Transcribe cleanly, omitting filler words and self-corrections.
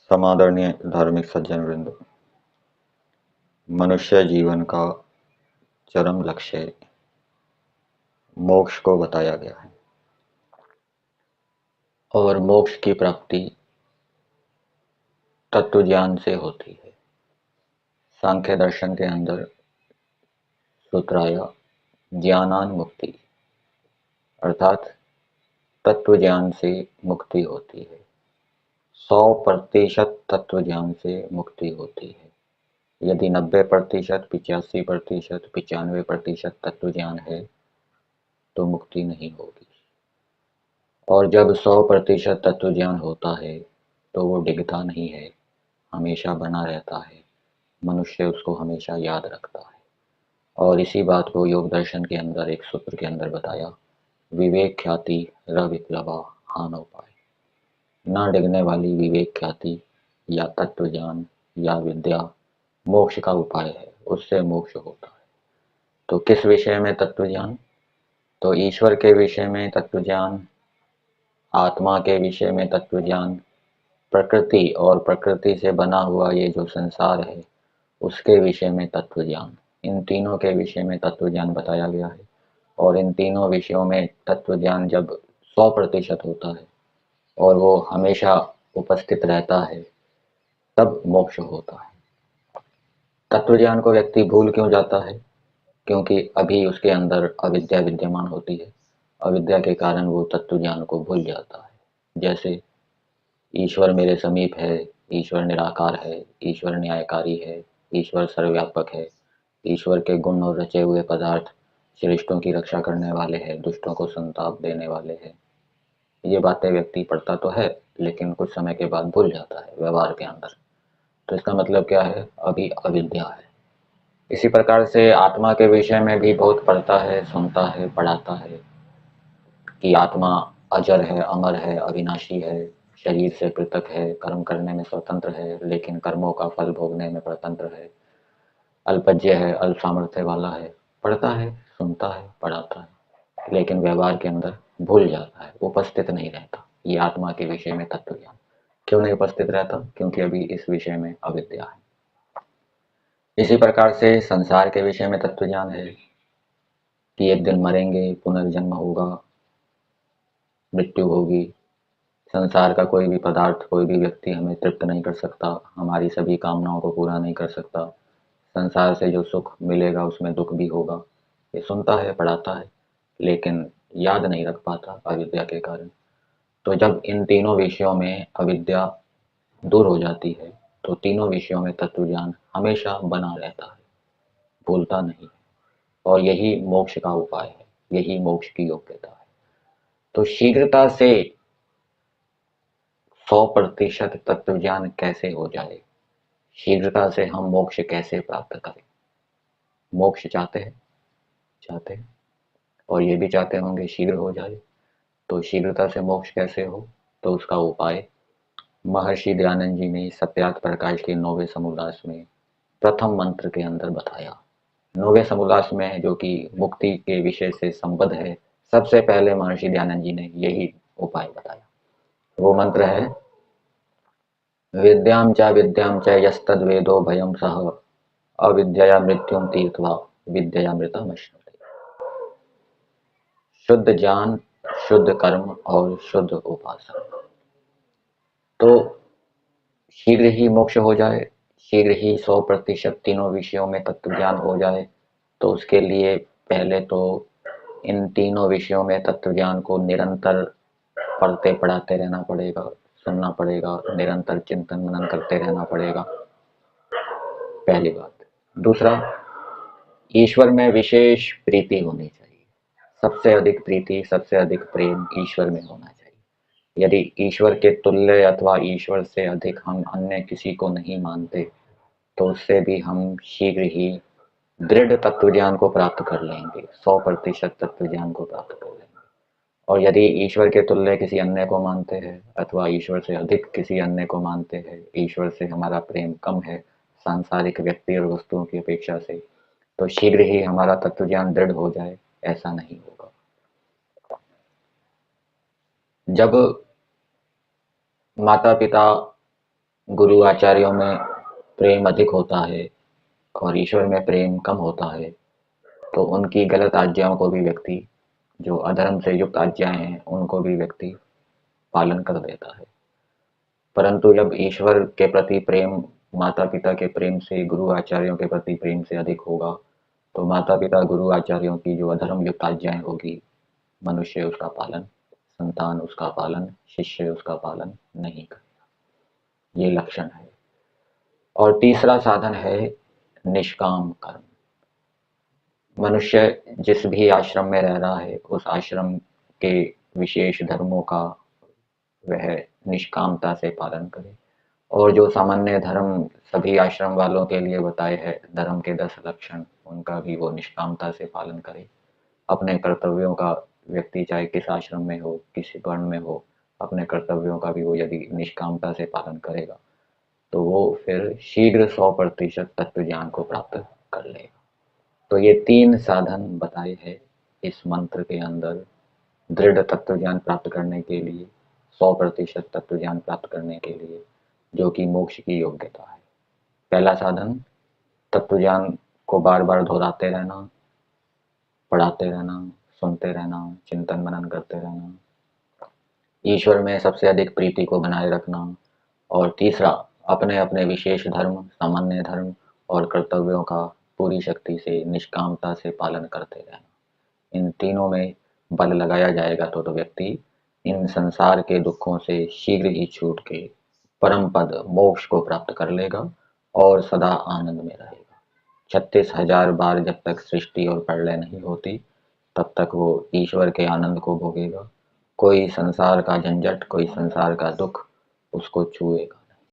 समादरणीय धार्मिक सज्जन वृंद, मनुष्य जीवन का चरम लक्ष्य मोक्ष को बताया गया है और मोक्ष की प्राप्ति तत्व ज्ञान से होती है। सांख्य दर्शन के अंदर सूत्राया ज्ञानान मुक्ति अर्थात तत्व ज्ञान से मुक्ति होती है। 100% तत्व ज्ञान से मुक्ति होती है। यदि 90%, 85%, 95% तत्व ज्ञान है तो मुक्ति नहीं होगी। और जब 100% तत्व ज्ञान होता है तो वो डिगता नहीं है, हमेशा बना रहता है। मनुष्य उसको हमेशा याद रखता है। और इसी बात को योग दर्शन के अंदर एक सूत्र के अंदर बताया, विवेक ख्याति रविप्लवा हानोपाय। ना डिगने वाली विवेक ख्याति या तत्व ज्ञान या विद्या मोक्ष का उपाय है, उससे मोक्ष होता है। तो किस विषय में तत्व ज्ञान? तो ईश्वर के विषय में तत्व ज्ञान, आत्मा के विषय में तत्व ज्ञान, प्रकृति और प्रकृति से बना हुआ ये जो संसार है उसके विषय में तत्व ज्ञान। इन तीनों के विषय में तत्व ज्ञान बताया गया है। और इन तीनों विषयों में तत्व ज्ञान जब 100% होता है और वो हमेशा उपस्थित रहता है तब मोक्ष होता है। तत्व ज्ञान को व्यक्ति भूल क्यों जाता है? क्योंकि अभी उसके अंदर अविद्या विद्यमान होती है। अविद्या के कारण वो तत्व ज्ञान को भूल जाता है। जैसे ईश्वर मेरे समीप है, ईश्वर निराकार है, ईश्वर न्यायकारी है, ईश्वर सर्वव्यापक है, ईश्वर के गुण और रचे हुए पदार्थ श्रेष्ठों की रक्षा करने वाले हैं, दुष्टों को संताप देने वाले हैं। ये बातें व्यक्ति पढ़ता तो है लेकिन कुछ समय के बाद भूल जाता है व्यवहार के अंदर। तो इसका मतलब क्या है? अभी अविद्या है। इसी प्रकार से आत्मा के विषय में भी बहुत पढ़ता है, सुनता है, पढ़ाता है कि आत्मा अजर है, अमर है, अविनाशी है, शरीर से पृथक है, कर्म करने में स्वतंत्र है लेकिन कर्मों का फल भोगने में परतंत्र है, अल्पज्य है, अल्प सामर्थ्य वाला है। पढ़ता है, सुनता है, पढ़ाता है लेकिन व्यवहार के अंदर भूल जाता है, उपस्थित नहीं रहता। ये आत्मा के विषय में तत्व ज्ञान क्यों नहीं उपस्थित रहता? क्योंकि अभी इस विषय में अविद्या है। इसी प्रकार से संसार के विषय में तत्व ज्ञान है कि एक दिन मरेंगे, पुनर्जन्म होगा, मृत्यु होगी। संसार का कोई भी पदार्थ, कोई भी व्यक्ति हमें तृप्त नहीं कर सकता, हमारी सभी कामनाओं को पूरा नहीं कर सकता। संसार से जो सुख मिलेगा उसमें दुख भी होगा। ये सुनता है, पढ़ाता है लेकिन याद नहीं रख पाता अविद्या के कारण। तो जब इन तीनों विषयों में अविद्या दूर हो जाती है तो तीनों विषयों में तत्व ज्ञान हमेशा बना रहता है, भूलता नहीं। और यही मोक्ष का उपाय है, यही मोक्ष की योग्यता है। तो शीघ्रता से 100% तत्व ज्ञान कैसे हो जाए? शीघ्रता से हम मोक्ष कैसे प्राप्त करें? मोक्ष चाहते हैं? चाहते हैं। और ये भी चाहते होंगे शीघ्र हो जाए। तो शीघ्रता से मोक्ष कैसे हो? तो उसका उपाय महर्षि दयानंद जी ने सत्यार्थ प्रकाश के 9वें समोल्लास में प्रथम मंत्र के अंदर बताया। 9वें समोल्लास में जो कि मुक्ति के विषय से संबद्ध है, सबसे पहले महर्षि दयानंद जी ने यही उपाय बताया। वो मंत्र है, विद्यां च यस्तद्वेदो भयं सह अविद्यया मृत्युम तीर्थवा विद्यया मृतमश्नुते। शुद्ध ज्ञान, शुद्ध कर्म और शुद्ध उपासना। तो शीघ्र ही मोक्ष हो जाए, शीघ्र ही 100% तीनों विषयों में तत्व ज्ञान हो जाए, तो उसके लिए पहले तो इन तीनों विषयों में तत्व ज्ञान को निरंतर पढ़ते पढ़ाते रहना पड़ेगा, सुनना पड़ेगा, निरंतर चिंतन मनन करते रहना पड़ेगा, पहली बात। दूसरा, ईश्वर में विशेष प्रीति होनी चाहिए। सबसे अधिक प्रीति, सबसे अधिक प्रेम ईश्वर में होना चाहिए। यदि ईश्वर के तुल्य अथवा ईश्वर से अधिक हम अन्य किसी को नहीं मानते तो उससे भी हम शीघ्र ही दृढ़ तत्व ज्ञान को प्राप्त कर लेंगे, 100% तत्व ज्ञान को प्राप्त कर लेंगे। और यदि ईश्वर के तुल्य किसी अन्य को मानते हैं अथवा ईश्वर से अधिक किसी अन्य को मानते हैं, ईश्वर से हमारा प्रेम कम है सांसारिक व्यक्ति और वस्तुओं की अपेक्षा से, तो शीघ्र ही हमारा तत्व ज्ञान दृढ़ हो जाए, ऐसा नहीं होगा। जब माता पिता गुरु आचार्यों में प्रेम अधिक होता है और ईश्वर में प्रेम कम होता है, तो उनकी गलत आज्ञाओं को भी व्यक्ति, जो अधर्म से युक्त आज्ञाएं हैं, उनको भी व्यक्ति पालन कर देता है। परंतु जब ईश्वर के प्रति प्रेम माता पिता के प्रेम से, गुरु आचार्यों के प्रति प्रेम से अधिक होगा, तो माता पिता गुरु आचार्यों की जो अधर्म युक्त आज्ञाएं होगी, मनुष्य उसका पालन, संतान उसका पालन, शिष्य उसका पालन नहीं करेगा। ये लक्षण है। और तीसरा साधन है निष्काम कर्म। मनुष्य जिस भी आश्रम में रह रहा है, उस आश्रम के विशेष धर्मों का वह निष्कामता से पालन करे, और जो सामान्य धर्म सभी आश्रम वालों के लिए बताए हैं, धर्म के 10 लक्षण, उनका भी वो निष्कामता से पालन करे। अपने कर्तव्यों का व्यक्ति चाहे किस आश्रम में हो, किसी वर्ण में हो, अपने कर्तव्यों का भी वो यदि निष्कामता से पालन करेगा, तो वो फिर शीघ्र 100% तत्व ज्ञान को प्राप्त कर लेगा। तो ये 3 साधन बताए हैं इस मंत्र के अंदर, दृढ़ तत्व ज्ञान प्राप्त करने के लिए, 100% तत्व ज्ञान प्राप्त करने के लिए, जो कि मोक्ष की योग्यता है। पहला साधन तत्व ज्ञान को बार बार दोहराते रहना, पढ़ाते रहना, सुनते रहना, चिंतन मनन करते रहना, ईश्वर में सबसे अधिक प्रीति को बनाए रखना, और तीसरा अपने अपने विशेष धर्म, सामान्य धर्म और कर्तव्यों का पूरी शक्ति से, निष्कामता से पालन करते रहना। इन तीनों में बल लगाया जाएगा तो व्यक्ति इन संसार के दुखों से शीघ्र ही छूट के परम पद मोक्ष को प्राप्त कर लेगा और सदा आनंद में रहेगा। 36,000 बार जब तक सृष्टि और प्रलय नहीं होती, तब तक वो ईश्वर के आनंद को भोगेगा। कोई संसार का झंझट, कोई संसार का दुख उसको छुएगा